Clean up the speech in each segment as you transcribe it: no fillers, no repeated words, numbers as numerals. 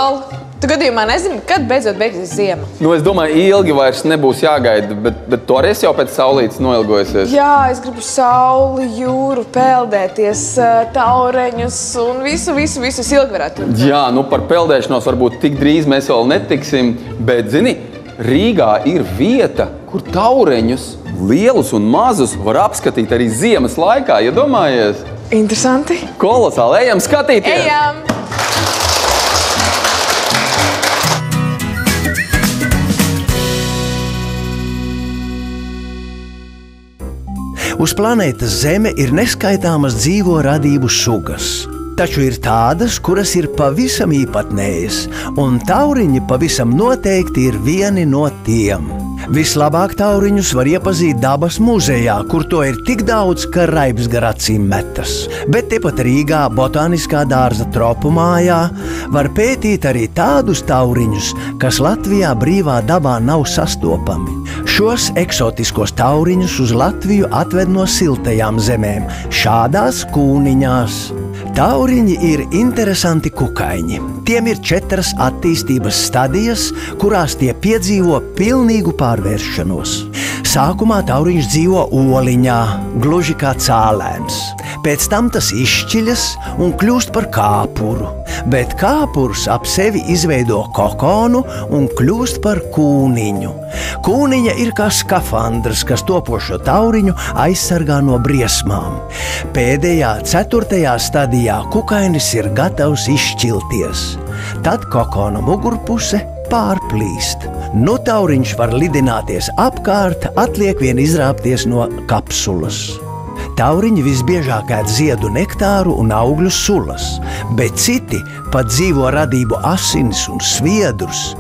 Val, tu gadījumā nezini, kad beidzot beigsies ziema? Nu, es domāju, ilgi vairs nebūs jāgaida, bet tu arī jau pēc saulītes noilgojusies. Jā, es gribu sauli, jūru, peldēties, taureņus un visu es ilgi varētu. Jā, nu par peldēšanos varbūt tik drīz mēs vēl netiksim, bet, zini, Rīgā ir vieta, kur taureņus, lielus un mazus, var apskatīt arī ziemas laikā, iedomājies? Interesanti. Kolosāli, ejam skatīties! Ejam! Uz planētas Zeme ir neskaitāmas dzīvo radību sugas. Taču ir tādas, kuras ir pavisam īpatnējas, un tauriņi pavisam noteikti ir vieni no tiem. Vislabāk tauriņus var iepazīt dabas muzejā, kur to ir tik daudz, ka raips gar acīm metas. Bet tepat Rīgā, Botāniskā dārza tropu mājā, var pētīt arī tādus tauriņus, kas Latvijā brīvā dabā nav sastopami. Šos eksotiskos tauriņus uz Latviju atved no siltajām zemēm, šādās kūniņās. Tauriņi ir interesanti kukaiņi. Tiem ir 4 attīstības stadijas, kurās tie piedzīvo pilnīgu pārvēršanos. Sākumā tauriņš dzīvo oliņā, gluži kā cālēns. Pēc tam tas izšķiļas un kļūst par kāpuru, bet kāpurs ap sevi izveido kokonu un kļūst par kūniņu. Kūniņa ir kā skafandrs, kas topošo tauriņu aizsargā no briesmām. Pēdējā 4. stadijā kukainis ir gatavs izšķilties. Tad kokona mugurpuse pārplīst. Nu tauriņš var lidināties apkārt, atliek vien izrāpties no kapsulas. Tauriņi visbiežāk ēd ziedu nektāru un augļu sulas, bet citi pat dzīvo radību asinis un sviedrus.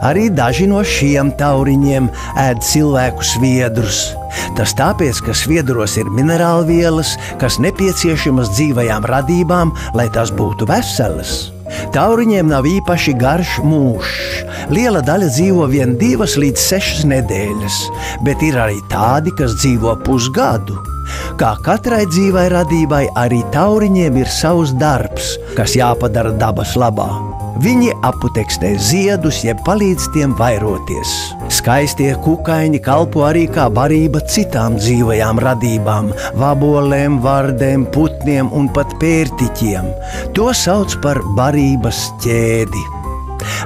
Arī daži no šiem tauriņiem ēd cilvēku sviedrus. Tas tāpēc, ka sviedros ir minerālvielas, kas nepieciešamas dzīvajām radībām, lai tās būtu veselas. Tauriņiem nav īpaši garš mūžs. Liela daļa dzīvo vien 2 līdz 6 nedēļas, bet ir arī tādi, kas dzīvo pusgadu. Kā katrai dzīvai radībai, arī tauriņiem ir savs darbs, kas jāpadara dabas labā. Viņi aputekstē ziedus, jeb palīdz tiem vairoties. Skaistie kukaiņi kalpo arī kā barība citām dzīvajām radībām – vabolēm, vardēm, putniem un pat pērtiķiem. To sauc par barības ķēdi.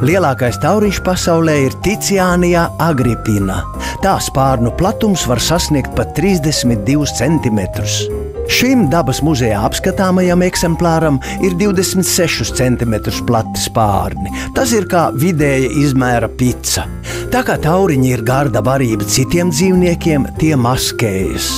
Lielākais tauriņš pasaulē ir Ticiānija agripina. Tā spārnu platums var sasniegt pat 32 centimetrus. Šim dabas muzejā apskatāmajam eksemplāram ir 26 centimetrus plati spārni. Tas ir kā vidēja izmēra pica. Tā kā tauriņi ir garda barība citiem dzīvniekiem, tie maskējas.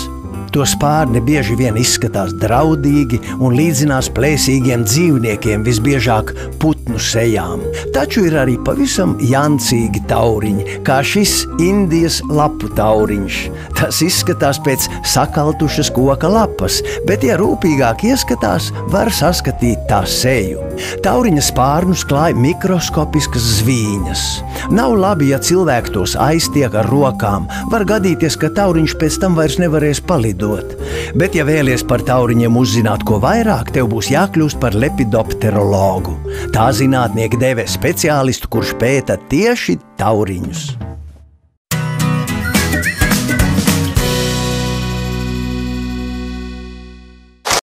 To spārni bieži vien izskatās draudīgi un līdzinās plēsīgiem dzīvniekiem, visbiežāk putnu sejām. Taču ir arī pavisam jancīgi tauriņi, kā šis Indijas lapu tauriņš. Tas izskatās pēc sakaltušas koka lapas, bet, ja rūpīgāk ieskatās, var saskatīt tā seju. Tauriņa spārnus klāj mikroskopiskas zvīņas. Nav labi, ja cilvēki tos aiztiek ar rokām. Var gadīties, ka tauriņš pēc tam vairs nevarēs palidot. Bet, ja vēlies par tauriņiem uzzināt ko vairāk, tev būs jākļūst par lepidopterologu. Tā zinātnieki dēvē speciālistu, kurš pēta tieši tauriņus.